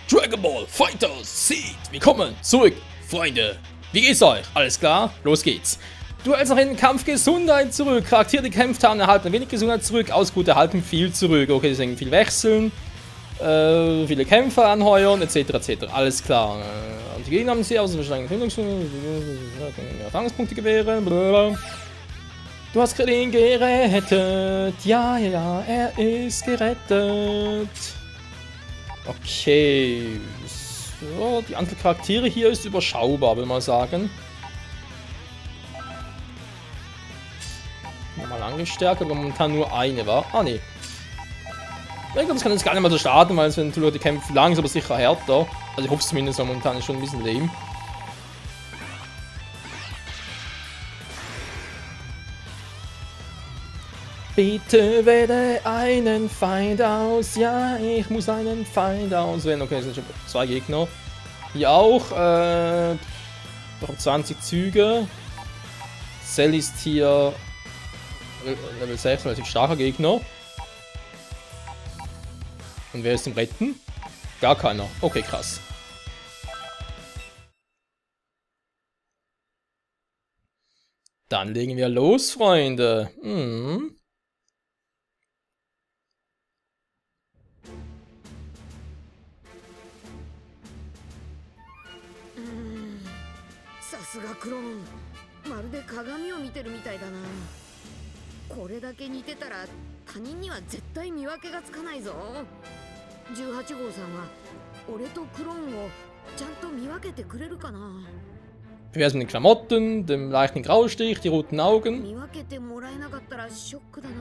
Dragon Ball Fighters Seed. Willkommen zurück, Freunde. Wie geht's euch? Alles klar? Los geht's. Du hältst noch in den Kampf Gesundheit zurück. Charaktere, die gekämpft haben, erhalten ein wenig Gesundheit zurück. Ausgut erhalten viel zurück. Okay, deswegen viel wechseln. Viele Kämpfer anheuern, etc. etc. Alles klar. Und die Gegner haben sie aus wahrscheinlich Erfahrungspunkte gewähren. Blablabla. Du hast ihn gerettet. Ja, er ist gerettet. Okay. So, die Anzahl Charaktere hier ist überschaubar, will man sagen. Nochmal angestärkt, aber momentan nur eine war. Ah, nee. Ich glaube, das kann jetzt gar nicht mal so starten, weil es wenn die Kämpfe langsam aber sicher härter. Also ich hoffe es zumindest, weil momentan ist schon ein bisschen lame. Bitte wähle einen Feind aus. Ja, ich muss einen Feind auswählen. Okay, es sind schon 2 Gegner. Hier auch. 20 Züge. Cell ist hier Level 6, relativ starker Gegner. Und wer ist im Retten? Gar keiner. Okay, krass. Dann legen wir los, Freunde.さすがクローン、まるで鏡を見てるみたいだな。これだけ似てたら他人には絶対見分けがつかないぞ。18号さんは俺とクローンをちゃんと見分けてくれるかな。 Wie wär's mit den Klamotten, dem leichten Graustich, die roten Augen? 見分けてもらえなかったらショックだな。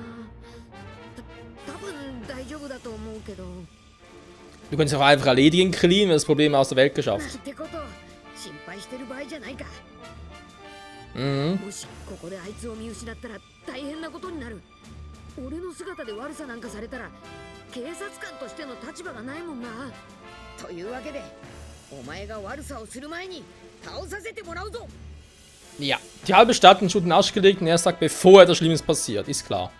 多分大丈夫だと思うけど。 Du kannst es auch einfach erledigen, Clean, wenn das Problem aus der Welt geschafft. ってこと、心配してる場合じゃないか。 Mhm. もしここであいつを見失ったら大変なことになる。俺の姿で悪さなんかされたら警察官としての立場がないもんな。というわけでお前が悪さをする前に倒させてもらうぞ。 Ja, die halbe Stadt in Schutt und Arsch gelegt und er sagt, bevor etwas Schlimmes passiert, ist klar.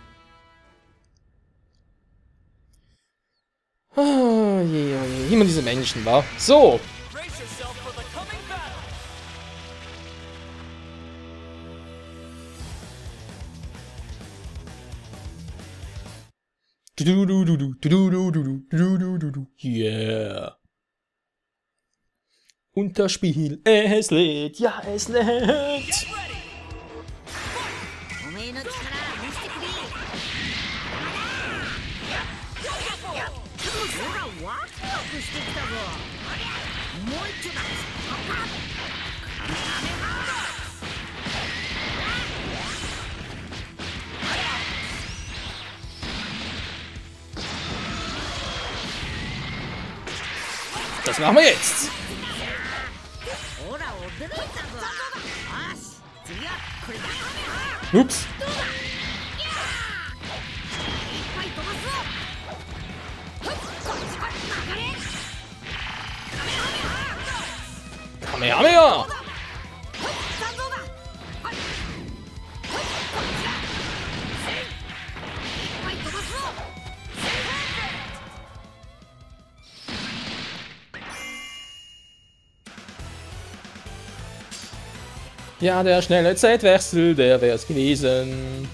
Ah, je, immer diese Menschen, wa? So. Yeah. Unterspiel, es lädt, ja, es lädt. Das machen wir jetzt. Ups. Kamehameha! Ja, der schnelle Zeitwechsel, der wär's gewesen.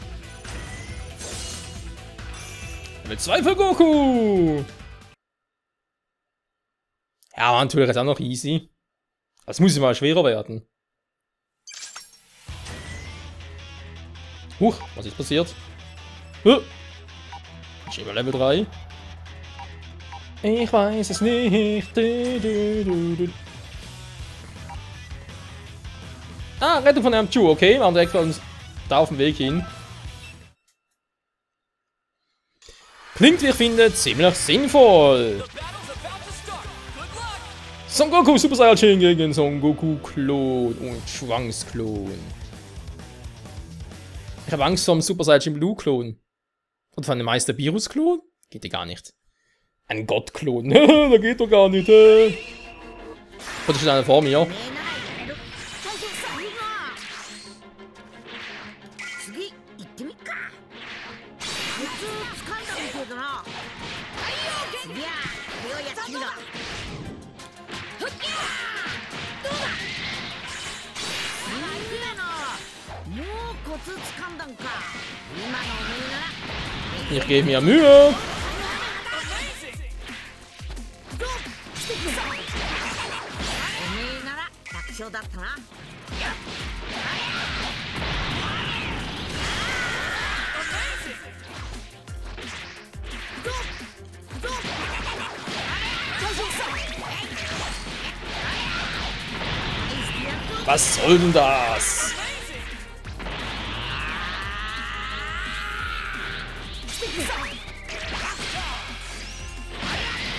Mit 2 für Goku! Ja, war natürlich jetzt auch noch easy. Das muss mal schwerer werden. Huch, was ist passiert? Ich bin Level 3. Ich weiß es nicht. Ah, Rettung von einem Chu, okay. Wir haben direkt da auf dem Weg hin. Klingt, wie ich finde, ziemlich sinnvoll. Son Goku Super Saiyajin gegen Son Goku Klon und Schwanksklon. Ich habe Angst vor dem Super Saiyajin Blue Klon. Und von dem Meister Virus Klon? Geht ja gar nicht. Ein Gott-Klon. Da geht doch gar nicht. Oder steht einer vor mir? Ich gebe mir Mühe. Was soll denn das?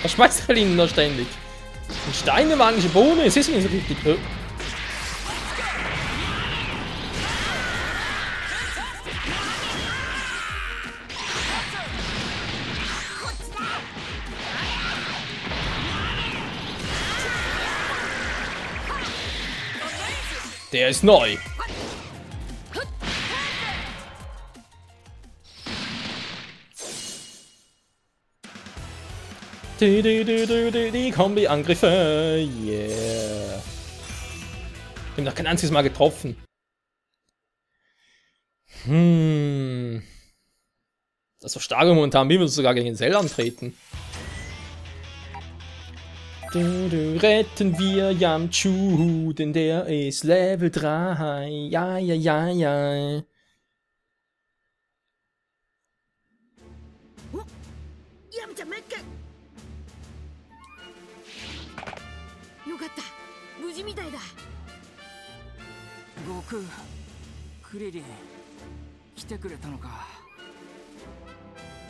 Was schmeißt der Ihnen da ständig? Ein Steine, magische Bohne, es ist nicht so richtig. Der ist neu. Die Kombi-Angriffe. Yeah. Ich hab noch kein einziges Mal getroffen. Das ist so stark momentan, wie wir sogar gegen Cell antreten. Retten wir Yamchu, denn der ist Level 3. Ja, ja, ja, ja. Goku, Krillin, 来てくれたのか。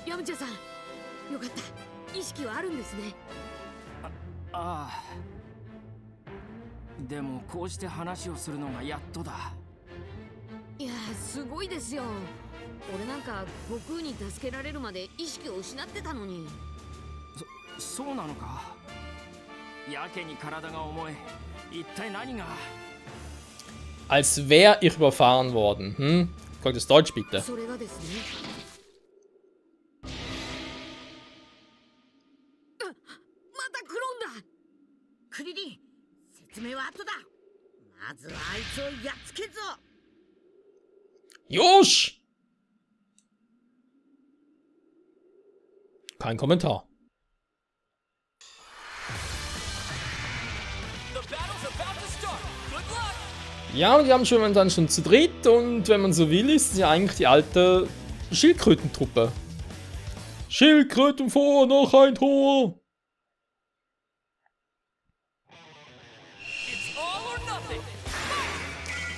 ヤムチャさん、よかった。意識はあるんですね。ああ。でもこうして話をするのがやっとだ。いや、すごいですよ。俺なんか悟空に助けられるまで意識を失ってたのに。そうなのか。やけに体が重い。一体何が。Als wäre ich überfahren worden. Kommt das Deutsch bitte. Josh! Kein Kommentar. Ja, und die haben schon dann schon zu dritt und wenn man so will, ist es ja eigentlich die alte Schildkrötentruppe. Schildkröten vor, noch ein Tor!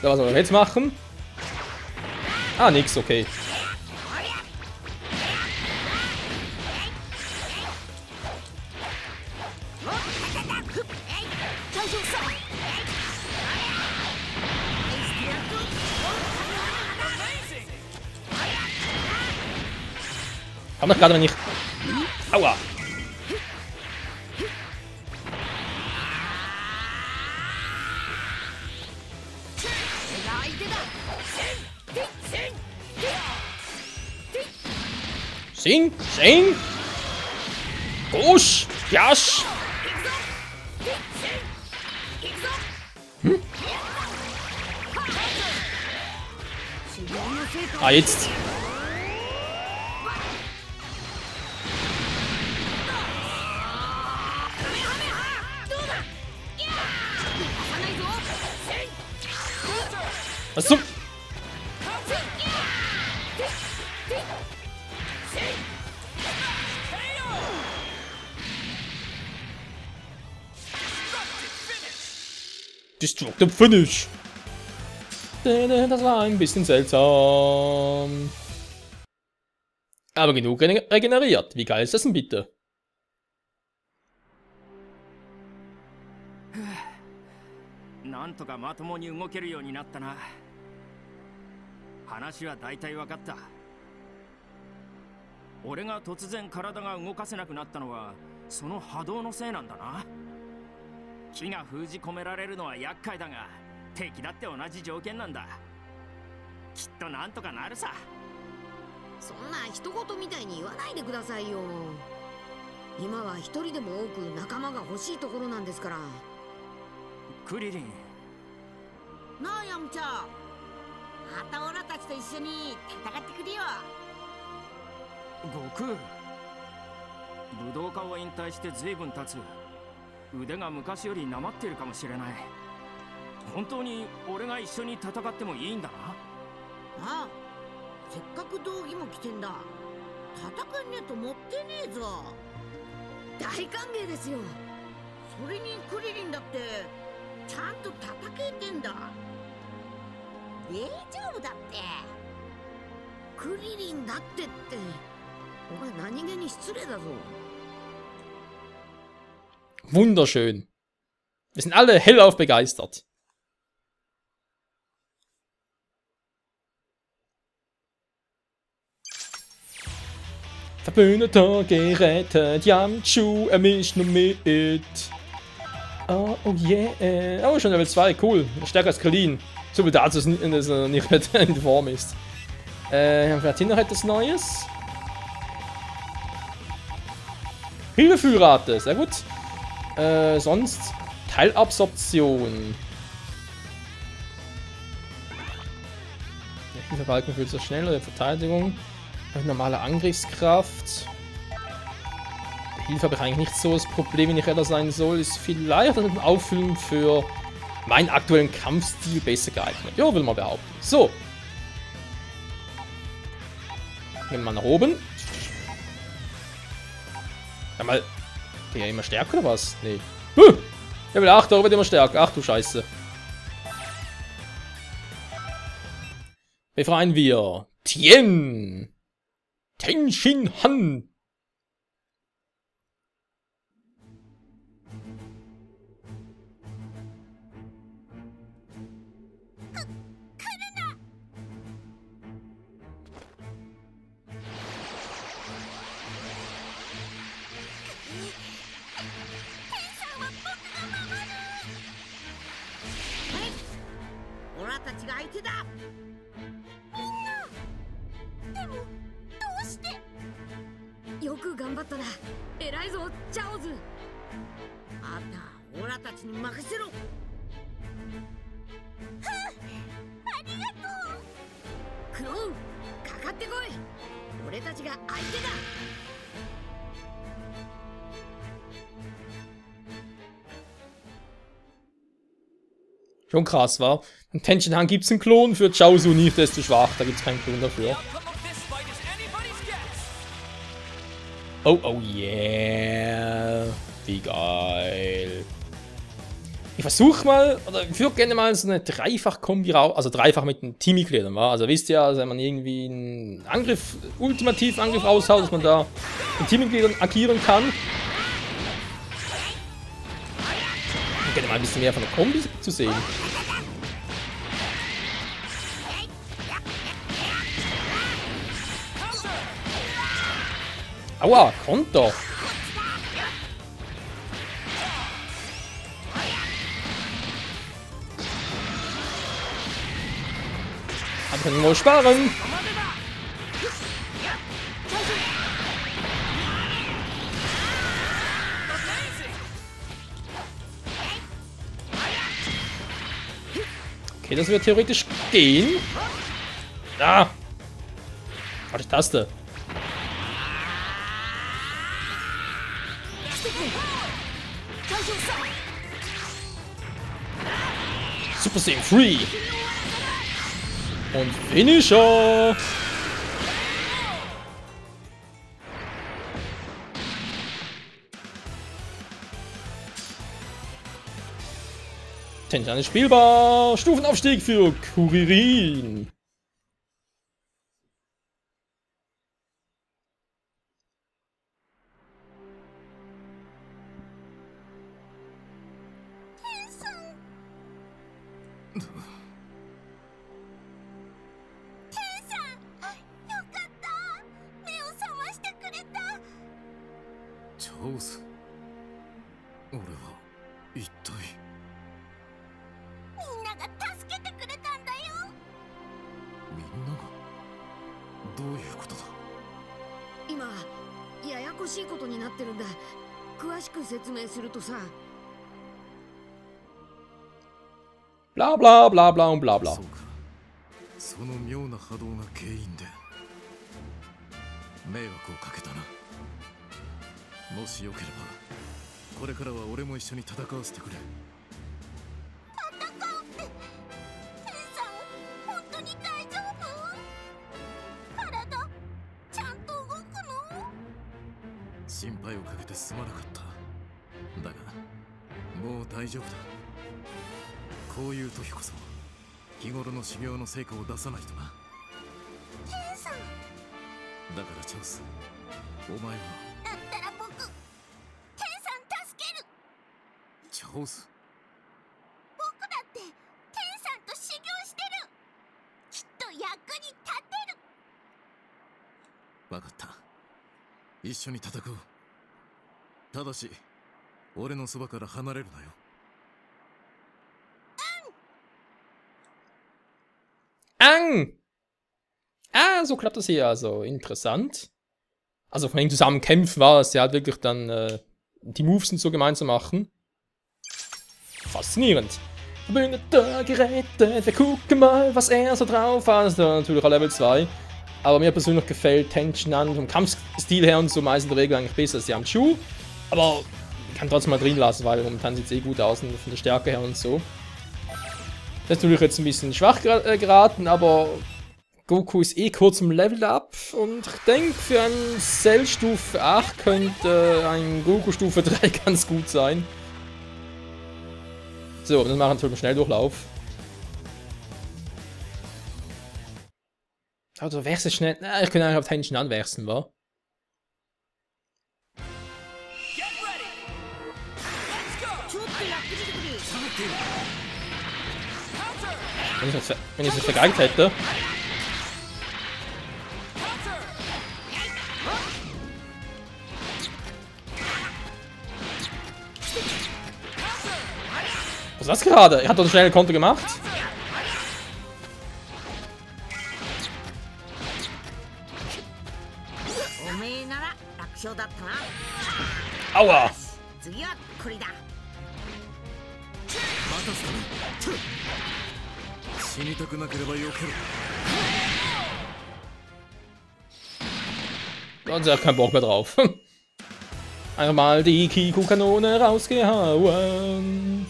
Ja, was soll wir jetzt machen? Ah, nix, okay. Kann doch gerade nicht. Aua! Sing! Sing! Gosh! Yash! Ah, jetzt! Was zum? Destructive Finish. Das war ein bisschen seltsam. Aber genug regeneriert. Wie geil ist das denn bitte? Nantoka まともに動けるようになったな。話は大体分かった。俺が突然体が動かせなくなったのはその波動のせいなんだな。気が封じ込められるのは厄介だが、敵だって同じ条件なんだ。きっとなんとかなるさ。そんな一言みたいに言わないでくださいよ。今は一人でも多く仲間が欲しいところなんですから。クリリン。なあヤムチャ、またオラたちと一緒に戦ってくれよ。悟空。武道家を引退して随分経つ。腕が昔よりなまっているかもしれない。本当に俺が一緒に戦ってもいいんだな。ああ、せっかく道着も着てんだ。戦いねえと持ってねえぞ。大歓迎ですよ。それにクリリンだってちゃんと戦えてんだ。大丈夫だって。クリリンだってお前何気に失礼だぞ。Wunderschön. Wir sind alle hellauf begeistert. Verbündeter gerettet, Yamchu, mischt nur mit. Oh, oh yeah. Oh, schon Level 2, cool. Stärker als Krillin. So viel dazu, dass er nicht in Form ist. Vielleicht noch etwas Neues. Hilfefühlrate, sehr gut. Sonst Teilabsorption. Der Hilfebalken fühlt sich schneller, die Verteidigung. Normale Angriffskraft. Der Hilfe habe ich eigentlich nicht so das Problem, wenn ich ehrlich sein soll. Ist vielleicht mit dem Auffüllen für meinen aktuellen Kampfstil besser geeignet. Ja, will man behaupten. So. Gehen wir mal nach oben. Einmal. Der ja immer stärker oder was? Nee. Level 8, da wird immer stärker. Ach du Scheiße. Befreien wir Tien. Tenshin Han.よく頑張ったな。偉いぞ、チャオズ。あんた、オラたちに任せろ。はあ、ありがとう。クローン、かかってこい。俺たちが相手だ。Schon krass, war. In Tenshin Han gibt es einen Klon, für Chaozu nicht, der ist zu schwach, da gibt es keinen Klon dafür. Oh, oh yeah. Wie geil. Ich versuche mal, oder ich würde gerne mal so eine Dreifach-Kombi raus, also dreifach mit den Teammitgliedern, wa? Also wisst ihr, also wenn man irgendwie einen Angriff, ultimativen Angriff raushaut, dass man da mit Teammitgliedern agieren kann. Ich gerne mal ein bisschen mehr von der Kombi zu sehen. Aua, Konter. Aber können wir sparen. Okay, das wird theoretisch gehen. Ah! Falsche Taste. Super Saiyan 3. Und Finisher. Tenshin ist spielbar. Stufenaufstieg für Kuririn.今ややこしいことになってるんだ。詳しく説明するとさ、Bla bla bla bla und bla bla. そうか。その妙な波動が原因で迷惑をかけたな。もしよければこれからは俺も一緒に戦わせてくれ。戦うって天さん本当に大丈夫？体ちゃんと動くの？心配をかけてすまなかった。だがもう大丈夫だ。こういう時こそ日頃の修行の成果を出さないとな。天さんだからチャンス、お前はだったら僕天さん助ける。チャンス。僕だって天さんと修行してる。きっと役に立てる。分かった。一緒に戦おう。ただし俺のそばから離れるなよ。Ah, so klappt das hier, also interessant. Also von dem zusammen kämpfen war es ja halt wirklich dann die Moves und so gemeinsam machen. Faszinierend. Verbündeter gerettet, wir gucken mal, was er so drauf hat. Das ist natürlich auch Level 2. Aber mir persönlich gefällt Tension an vom Kampfstil her und so meist in der Regel eigentlich besser als Yamchu. Aber ich kann trotzdem mal drin lassen, weil momentan sieht es eh gut aus und von der Stärke her und so. Das ist natürlich jetzt ein bisschen schwach geraten, aber Goku ist eh kurz im Level Up und ich denke, für ein Cell Stufe 8 könnte ein Goku Stufe 3 ganz gut sein. So, dann machen wir natürlich einen Schnelldurchlauf. Also wechsel schnell. Na, ich kann eigentlich auf Tension anwechseln, wa? Wenn ich es vergeigt hätte. Was ist das gerade? Er hat doch einen schnellen Konter gemacht. Aua! 死にたくなければよけろ。 Gott, er hat keinen Bock mehr drauf. Einfach mal die Kiku-Kanone rausgehauen.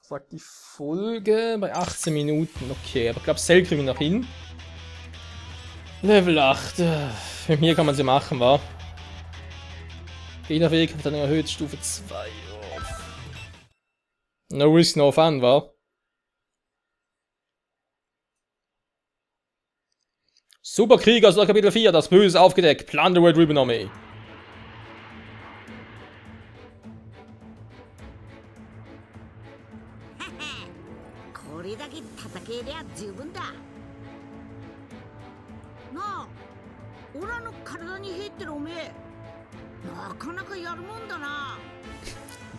Sagt die Folge bei 18 Minuten. Okay, aber ich glaube, Cell kriegen wir noch hin. Level 8. Mit mir kann man sie machen, wa? Gegnerweg hat dann erhöht, Stufe 2. Oh. No risk, no fun, wa? Superkrieger aus Kapitel 4, das Böse aufgedeckt. Plan the Red Ribbon Army.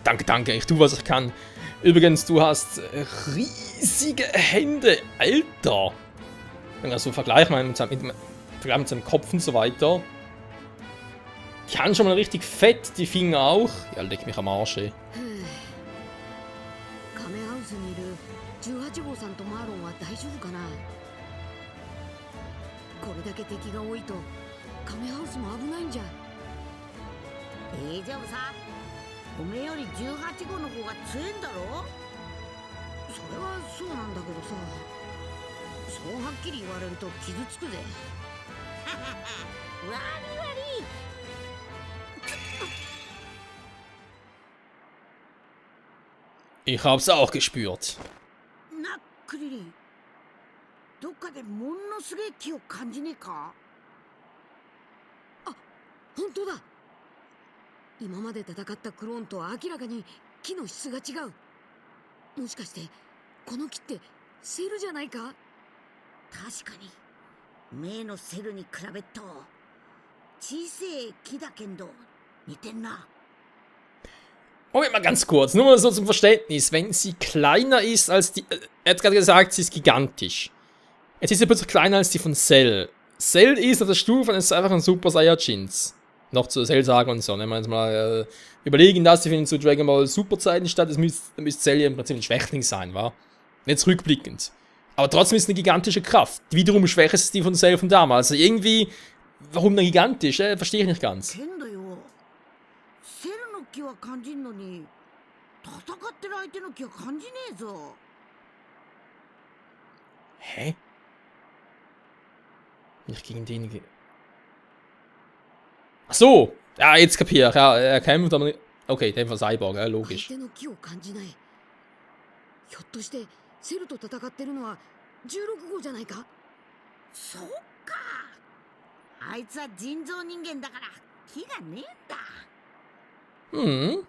Danke, danke, ich tue, was ich kann. Übrigens, du hast riesige Hände, Alter. Wenn ich das so vergleiche mit seinem Kopf und so weiter. Die haben schon mal richtig fett, die Finger auch. Ja, leck mich am Arsch, ey. 18号さんとマーロンは大丈夫かな。これだけ敵が多いとカメハウスも危ないんじゃ。大丈夫さ。おめえより18号の方が強いんだろ。それはそうなんだけどさ。そうはっきり言われると傷つくぜ。わりわり。Ich hab's auch gespürt. なっクリリン、どっかでものすげえ気を感じねえか。あ、本当だ。今まで戦ったクローンとは明らかに木の質が違う。もしかしてこの木ってセルじゃないか。確かに目のセルに比べっと小せえ木だけど似てんな。 Moment mal ganz kurz, nur mal so zum Verständnis. Wenn sie kleiner ist als die... er hat gerade gesagt, sie ist gigantisch. Jetzt ist er plötzlich kleiner als die von Cell. Cell ist auf der Stufe eines einfachen Super Saiyajins. Noch zu Cell sagen und so. Wenn wir jetzt mal überlegen, dass die finden zu Dragon Ball Super Zeiten statt, das müsste Cell ja im Prinzip ein Schwächling sein, wa? Jetzt rückblickend. Aber trotzdem ist es eine gigantische Kraft. Wiederum schwächer ist die von Cell von damals. Also irgendwie, warum dann gigantisch? Verstehe ich nicht ganz. Hä? Nicht gegen den. Ach so! Ja, jetzt kapier ich. Ja, er kämpft aber nicht. Okay, der war Cyborg, ja, logisch. ひょっとしてセルと戦ってるのは16号じゃないか。そっか。あいつは人造人間だから気がねえん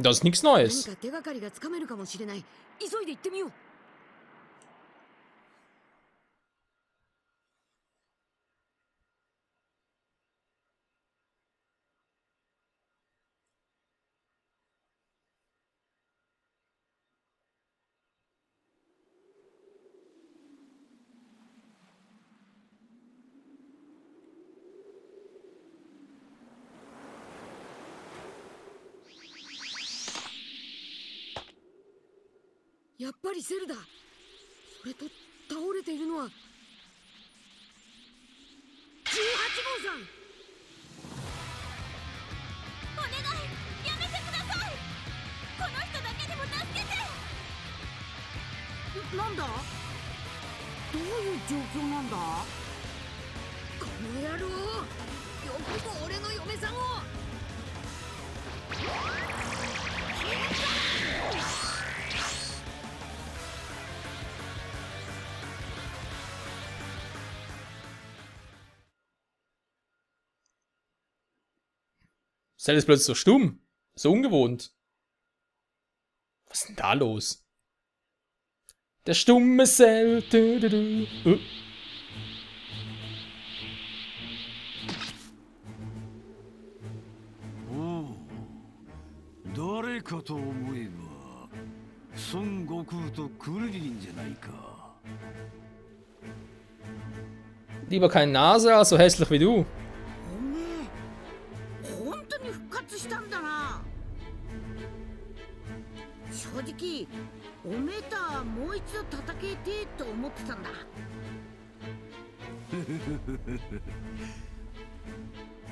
だ。Das ist nichts 何 Neues. か手がかりがつかめるかもしれない。急いで行ってみよう。やっぱりセルだ。それと倒れているのは18号さん。お願い、やめてください。この人だけでも助けて。なんだ？どういう状況なんだ？この野郎、よくも俺の嫁さんを。Cell ist plötzlich so stumm. So ungewohnt. Was ist denn da los? Der stumme Cell. Du. 誰かと思えば孫悟空とクリリンじゃないか。 Lieber keine Nase als so hässlich wie du. 本当に復活したんだな。正直おめえとはもう一度叩けてえと思ってたんだ。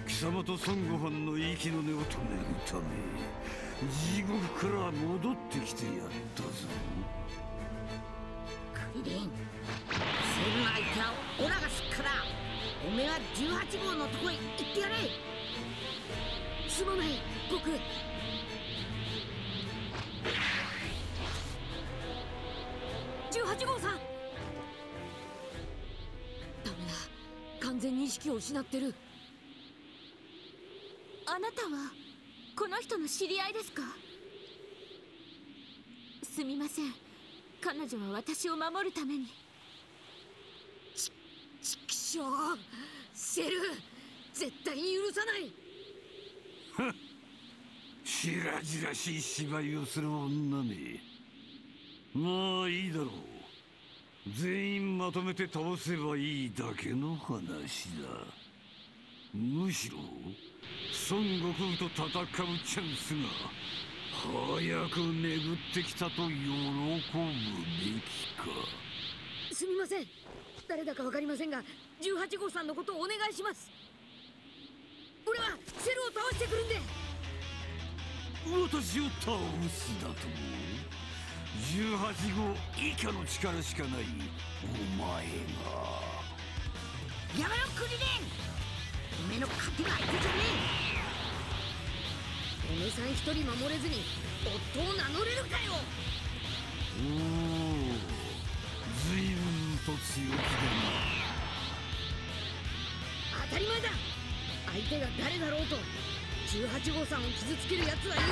貴様と孫悟飯の息の根を止めるため地獄から戻ってきてやったぞ。クリリン、セルの相手はオラがすっから。おめえは18号のとこへ行ってやれ。すまない、僕。18号さん。ダメだ、完全に意識を失ってる。あなたはこの人の知り合いですか？すみません、彼女は私を守るために。ちくしょう、セル、絶対に許さない。しらじらしい芝居をする女め。まあいいだろう。全員まとめて倒せばいいだけの話だ。むしろ孫悟空と戦うチャンスが早く巡ってきたと喜ぶべきか。すみません、誰だかわかりませんが18号さんのことをお願いします。俺はセルを倒してくるんで。私を倒すだと18号以下の力しかないお前が。やめろクリリン、おめえの勝手が相手じゃねおめさん一人守れずに夫を名乗れるかよ。おお、随分と強気だな。当たり前だ。相手が誰だろうと18号さんを傷つける奴は許さない。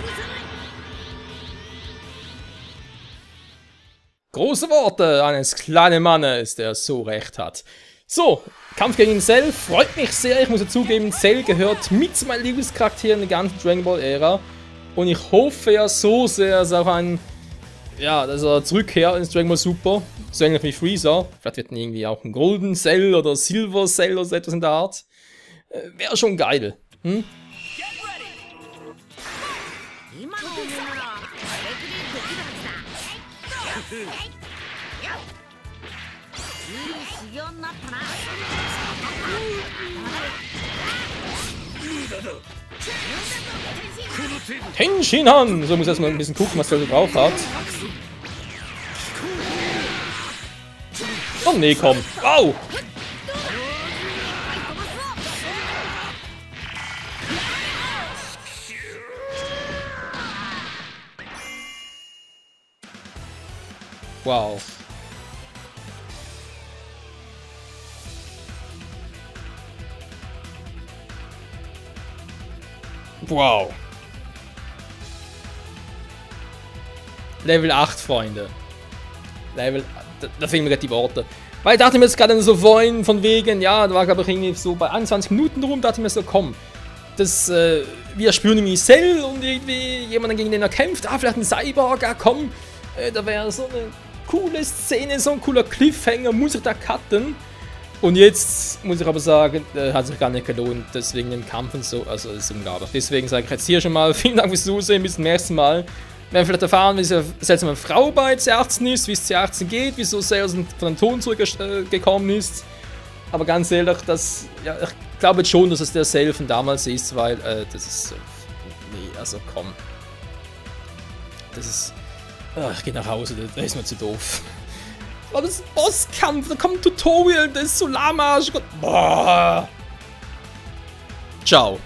Große Worte eines kleinen Mannes, der so recht hat. So, Kampf gegen Cell freut mich sehr. Ich muss ja zugeben, Cell gehört mit zu meinen Lieblingscharakteren in der ganzen Dragon Ball Ära. Und ich hoffe ja so sehr, dass auch ein ja, dass er zurückkehrt ins Dragon Ball Super. So ähnlich wie Freezer. Vielleicht wird dann irgendwie auch ein Golden Cell oder Silver Cell oder so etwas in der Art. Wäre schon geil. Hm? 今のお前なら平気でできるはずだ。いい修行になったな。 Tenshinhan! So, muss erstmal ein bisschen gucken, was der so drauf hat. Oh nee, komm. Au! Wow. Wow. Level 8, Freunde. Level... Da fehlen mir gerade die Worte. Weil ich dachte mir jetzt gerade so vorhin, von wegen, ja, da war glaube ich irgendwie so bei 21 Minuten rum, dachte ich mir so, komm, das, wir spüren irgendwie Cell und irgendwie jemanden, gegen den er kämpft, vielleicht ein Cyborg, komm, da wäre so eine coole Szene, so ein cooler Cliffhanger, muss ich da cutten. Und jetzt muss ich aber sagen, hat sich gar nicht gelohnt, deswegen im Kampf und so, also das ist unglaublich. Deswegen sage ich jetzt hier schon mal, vielen Dank fürs Zusehen, bis zum nächsten Mal. Wir werden vielleicht erfahren, wie diese seltsame Frau bei C18 ist, wie es C18 geht, wieso Cell von dem Ton zurückgekommen ist. Aber ganz ehrlich, das, ja, ich glaube jetzt schon, dass es der Cell von damals ist, weil, das ist so, nee, also komm. Das ist, ich geh nach Hause, das ist mir zu doof. Oh, das ist ein Bosskampf, da kommt ein Tutorial, das ist so lahmarsch. Boah. Ciao.